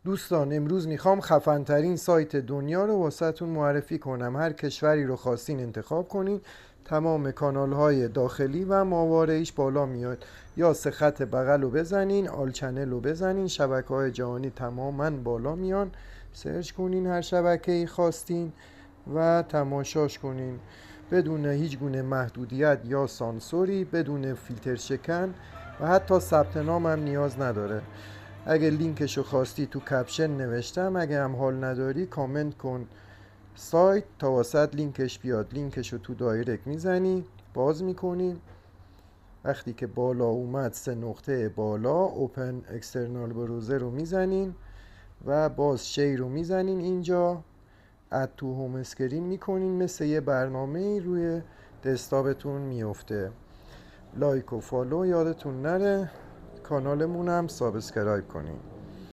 دوستان امروز میخوام خفن‌ترین سایت دنیا رو واسهتون معرفی کنم. هر کشوری رو خواستین انتخاب کنین، تمام کانال های داخلی و ماوراییش بالا میاد. یا سه خط بغل رو بزنین، آل چنل رو بزنین، شبکه های جهانی تماما بالا میان. سرچ کنین هر شبکه ای خواستین و تماشاش کنین بدون هیچ گونه محدودیت یا سانسوری، بدون فیلتر شکن و حتی ثبت نام هم نیاز نداره. اگه لینکشو خواستی تو کپشن نوشتم، اگه هم حال نداری کامنت کن سایت تا واسط لینکش بیاد. لینکشو تو دایرکت میزنی، باز میکنی. وقتی که بالا اومد سه نقطه بالا اوپن اکسترنال بروزر رو میزنین و باز شیر رو میزنین اینجا، اد تو هوم اسکرین میکنین، مثل یه برنامه روی دسکتاپتون میفته. لایک و فالو یادتون نره، کانالمون هم سابسکرایب کنین.